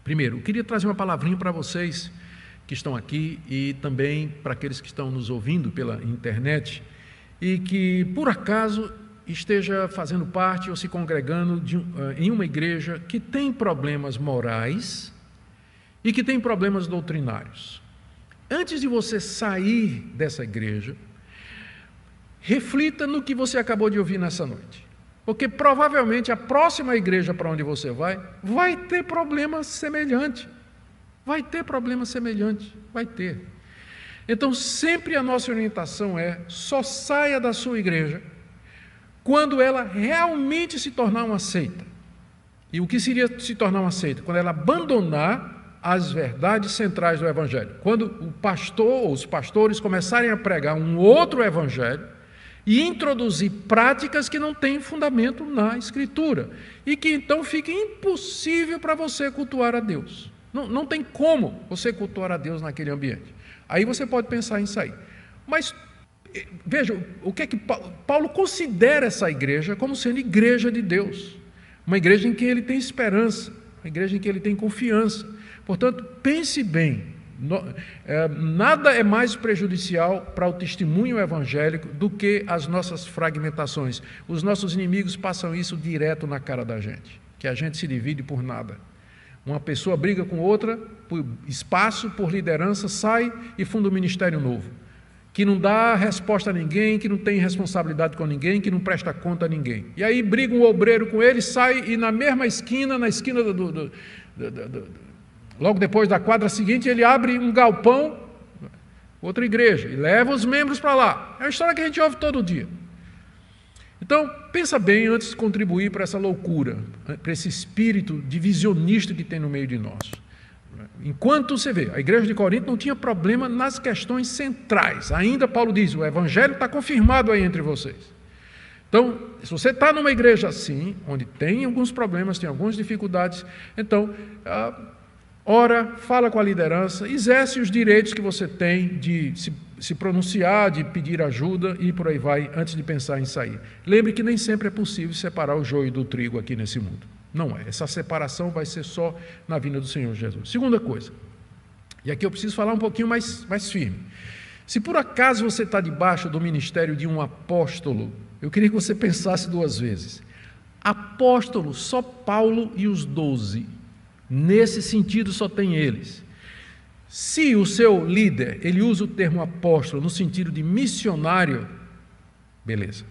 Primeiro, eu queria trazer uma palavrinha para vocês que estão aqui e também para aqueles que estão nos ouvindo pela internet e que, por acaso, esteja fazendo parte ou se congregando em uma igreja que tem problemas morais e que tem problemas doutrinários. Antes de você sair dessa igreja, reflita no que você acabou de ouvir nessa noite. Porque provavelmente a próxima igreja para onde você vai ter problema semelhante. Vai ter problema semelhante, vai ter. Então, sempre a nossa orientação é: só saia da sua igreja quando ela realmente se tornar uma seita. E o que seria se tornar uma seita? Quando ela abandonar as verdades centrais do Evangelho. Quando o pastor ou os pastores começarem a pregar um outro Evangelho e introduzir práticas que não têm fundamento na Escritura e que então fique impossível para você cultuar a Deus. Não tem como você cultuar a Deus naquele ambiente. Aí você pode pensar em sair. Mas, veja, o que é que Paulo considera essa igreja como sendo igreja de Deus. Uma igreja em que ele tem esperança, uma igreja em que ele tem confiança. Portanto, pense bem, nada é mais prejudicial para o testemunho evangélico do que as nossas fragmentações. Os nossos inimigos passam isso direto na cara da gente, que a gente se divide por nada. Uma pessoa briga com outra por espaço, por liderança, sai e funda um ministério novo, que não dá resposta a ninguém, que não tem responsabilidade com ninguém, que não presta conta a ninguém. E aí briga um obreiro com ele, sai e na mesma esquina, logo depois da quadra seguinte, ele abre um galpão, outra igreja, e leva os membros para lá. É uma história que a gente ouve todo dia. Então, pensa bem antes de contribuir para essa loucura, para esse espírito divisionista que tem no meio de nós. Enquanto você vê, a igreja de Corinto não tinha problema nas questões centrais. Ainda Paulo diz, o evangelho está confirmado aí entre vocês. Então, se você está numa igreja assim, onde tem alguns problemas, tem algumas dificuldades, então, ora, fala com a liderança, exerce os direitos que você tem de se pronunciar, de pedir ajuda e por aí vai, antes de pensar em sair. Lembre que nem sempre é possível separar o joio do trigo aqui nesse mundo. Não é. Essa separação vai ser só na vinda do Senhor Jesus. Segunda coisa, e aqui eu preciso falar um pouquinho mais firme. Se por acaso você está debaixo do ministério de um apóstolo, eu queria que você pensasse duas vezes. Apóstolo, só Paulo e os 12. Nesse sentido só tem eles. Se o seu líder, ele usa o termo apóstolo no sentido de missionário, beleza,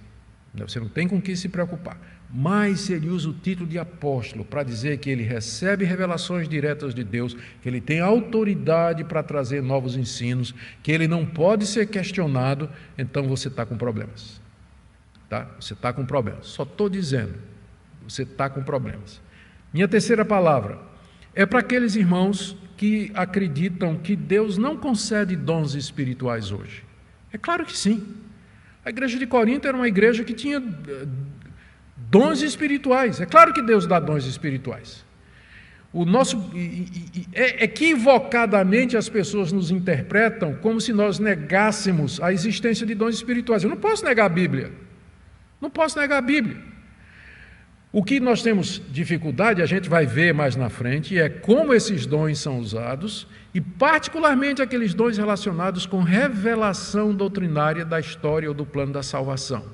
você não tem com o que se preocupar. Mas se ele usa o título de apóstolo para dizer que ele recebe revelações diretas de Deus, que ele tem autoridade para trazer novos ensinos, que ele não pode ser questionado, então você está com problemas. Tá? Você está com problemas. Só estou dizendo, você está com problemas. Minha terceira palavra é para aqueles irmãos que acreditam que Deus não concede dons espirituais hoje. É claro que sim. A igreja de Corinto era uma igreja que tinha dons espirituais. É claro que Deus dá dons espirituais. Equivocadamente as pessoas nos interpretam como se nós negássemos a existência de dons espirituais. Eu não posso negar a Bíblia. Não posso negar a Bíblia. O que nós temos dificuldade, a gente vai ver mais na frente, é como esses dons são usados e particularmente aqueles dons relacionados com revelação doutrinária da história ou do plano da salvação.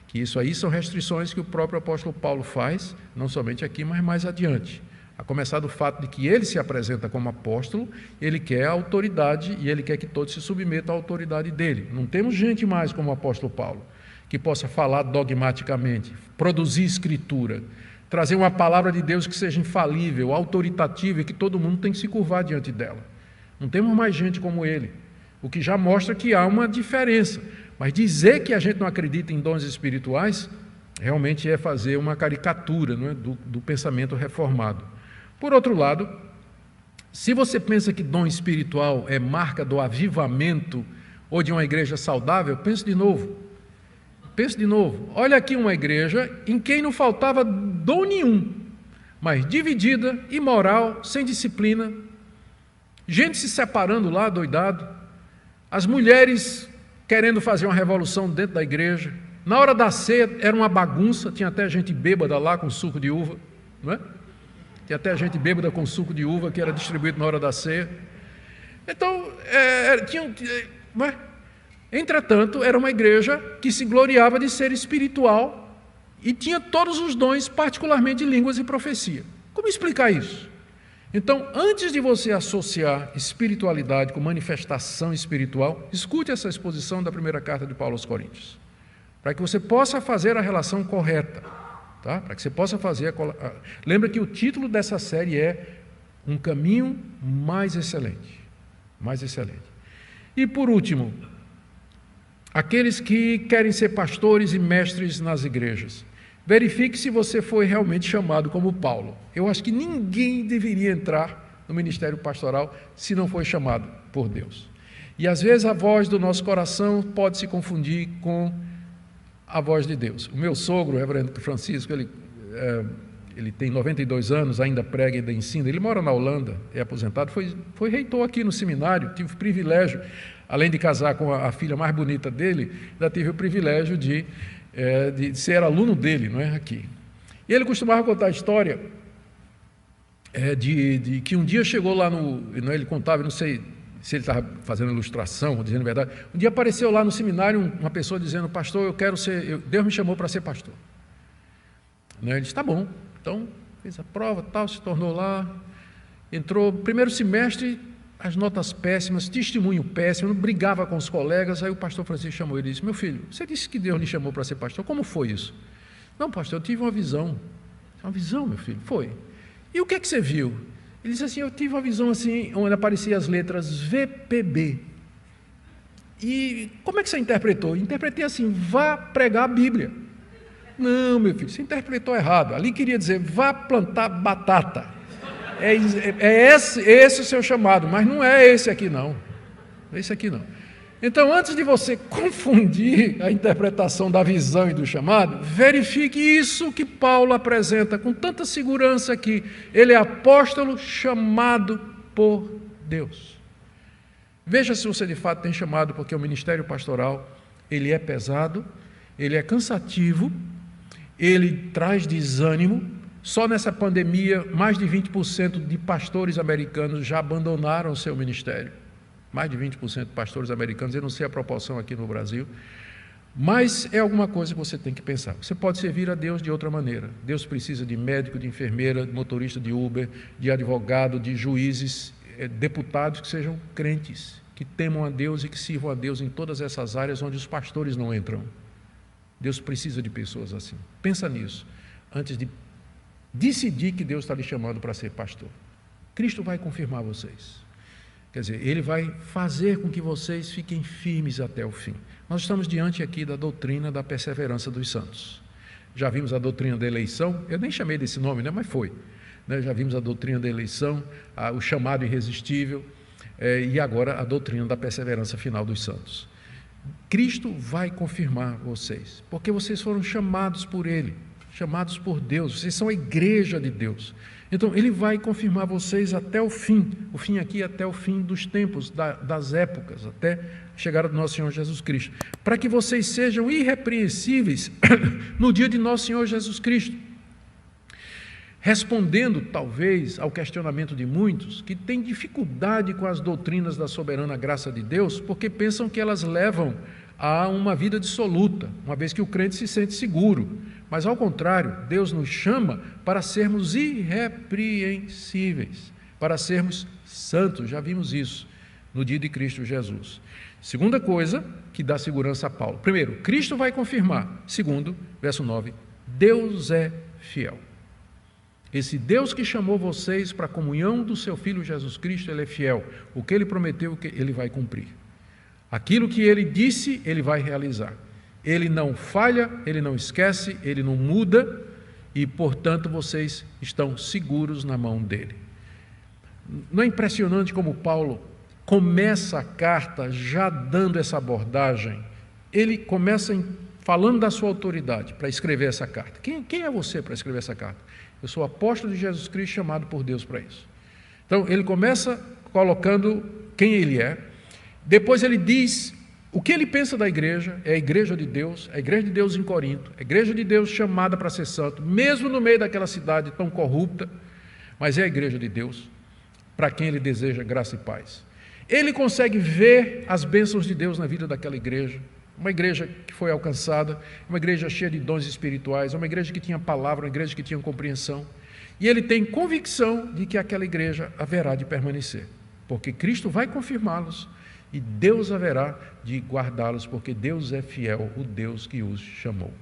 Que isso aí são restrições que o próprio apóstolo Paulo faz, não somente aqui, mas mais adiante. A começar do fato de que ele se apresenta como apóstolo, ele quer a autoridade e ele quer que todos se submetam à autoridade dele. Não temos gente mais como o apóstolo Paulo, que possa falar dogmaticamente, produzir escritura, trazer uma palavra de Deus que seja infalível, autoritativa e que todo mundo tem que se curvar diante dela. Não temos mais gente como ele, o que já mostra que há uma diferença. Mas dizer que a gente não acredita em dons espirituais, realmente é fazer uma caricatura, não é, do pensamento reformado. Por outro lado, se você pensa que dom espiritual é marca do avivamento ou de uma igreja saudável, pense de novo. Pense de novo. Olha aqui uma igreja em quem não faltava dom nenhum, mas dividida, imoral, sem disciplina, gente se separando lá, doidado, as mulheres querendo fazer uma revolução dentro da igreja. Na hora da ceia era uma bagunça, tinha até gente bêbada lá com suco de uva, não é? Tinha até gente bêbada com suco de uva que era distribuído na hora da ceia. Então, entretanto, era uma igreja que se gloriava de ser espiritual e tinha todos os dons, particularmente de línguas e profecia. Como explicar isso? Então, antes de você associar espiritualidade com manifestação espiritual, escute essa exposição da primeira carta de Paulo aos Coríntios, para que você possa fazer a relação correta, tá? Para que você possa fazer Lembra que o título dessa série é Um Caminho Mais Excelente. Mais excelente. E por último, aqueles que querem ser pastores e mestres nas igrejas. Verifique se você foi realmente chamado como Paulo. Eu acho que ninguém deveria entrar no ministério pastoral se não foi chamado por Deus. E às vezes a voz do nosso coração pode se confundir com a voz de Deus. O meu sogro, o reverendo Francisco, ele tem 92 anos, ainda prega e ainda ensina. Ele mora na Holanda, é aposentado, foi reitor aqui no seminário. Tive o privilégio, além de casar com a filha mais bonita dele, ainda tive o privilégio de ser aluno dele, não é, aqui. E ele costumava contar a história de que um dia chegou lá ele contava, não sei se ele estava fazendo ilustração ou dizendo a verdade, um dia apareceu lá no seminário uma pessoa dizendo: pastor, Deus me chamou para ser pastor. Ele disse: tá bom. Então fez a prova, tal, se tornou lá, entrou, primeiro semestre, as notas péssimas, testemunho péssimo, brigava com os colegas. Aí o pastor Francisco chamou ele e disse: meu filho, você disse que Deus lhe chamou para ser pastor, como foi isso? Não, pastor, eu tive uma visão. Uma visão, meu filho? Foi. E o que é que você viu? Ele disse assim: eu tive uma visão assim, onde apareciam as letras VPB. E como é que você interpretou? Interpretei assim: vá pregar a Bíblia. Não, meu filho, você interpretou errado. Ali queria dizer: vá plantar batata. É esse o seu chamado, mas não é esse aqui não. Esse aqui não. Então, antes de você confundir a interpretação da visão e do chamado, verifique isso que Paulo apresenta com tanta segurança aqui. Ele é apóstolo chamado por Deus. Veja se você de fato tem chamado, porque o ministério pastoral, ele é pesado, ele é cansativo, ele traz desânimo. Só nessa pandemia, mais de 20% de pastores americanos já abandonaram o seu ministério. Mais de 20% de pastores americanos, eu não sei a proporção aqui no Brasil, mas é alguma coisa que você tem que pensar. Você pode servir a Deus de outra maneira. Deus precisa de médico, de enfermeira, de motorista de Uber, de advogado, de juízes, deputados que sejam crentes, que temam a Deus e que sirvam a Deus em todas essas áreas onde os pastores não entram. Deus precisa de pessoas assim. Pensa nisso, antes de decidir que Deus está lhe chamando para ser pastor. Cristo vai confirmar vocês. Quer dizer, Ele vai fazer com que vocês fiquem firmes até o fim. Nós estamos diante aqui da doutrina da perseverança dos santos. Já vimos a doutrina da eleição, eu nem chamei desse nome, mas foi. Já vimos a doutrina da eleição, o chamado irresistível, e agora a doutrina da perseverança final dos santos. Cristo vai confirmar vocês, porque vocês foram chamados por Ele, chamados por Deus, vocês são a igreja de Deus. Então, Ele vai confirmar vocês até o fim aqui até o fim dos tempos, das épocas, até a chegada do nosso Senhor Jesus Cristo, para que vocês sejam irrepreensíveis no dia de nosso Senhor Jesus Cristo. Respondendo, talvez, ao questionamento de muitos que têm dificuldade com as doutrinas da soberana graça de Deus, porque pensam que elas levam a uma vida dissoluta, uma vez que o crente se sente seguro. Mas, ao contrário, Deus nos chama para sermos irrepreensíveis, para sermos santos. Já vimos isso no dia de Cristo Jesus. Segunda coisa que dá segurança a Paulo. Primeiro, Cristo vai confirmar. Segundo, verso 9, Deus é fiel. Esse Deus que chamou vocês para a comunhão do seu Filho Jesus Cristo, Ele é fiel. O que Ele prometeu, Ele vai cumprir. Aquilo que Ele disse, Ele vai realizar. Ele não falha, Ele não esquece, Ele não muda e, portanto, vocês estão seguros na mão dEle. Não é impressionante como Paulo começa a carta já dando essa abordagem? Ele começa falando da sua autoridade para escrever essa carta. Quem é você para escrever essa carta? Eu sou apóstolo de Jesus Cristo, chamado por Deus para isso. Então, ele começa colocando quem ele é. Depois ele diz o que ele pensa da igreja, é a igreja de Deus em Corinto, a igreja de Deus chamada para ser santo, mesmo no meio daquela cidade tão corrupta, mas é a igreja de Deus, para quem ele deseja graça e paz. Ele consegue ver as bênçãos de Deus na vida daquela igreja, uma igreja que foi alcançada, uma igreja cheia de dons espirituais, uma igreja que tinha palavra, uma igreja que tinha compreensão, e ele tem convicção de que aquela igreja haverá de permanecer, porque Cristo vai confirmá-los, e Deus haverá de guardá-los, porque Deus é fiel, o Deus que os chamou.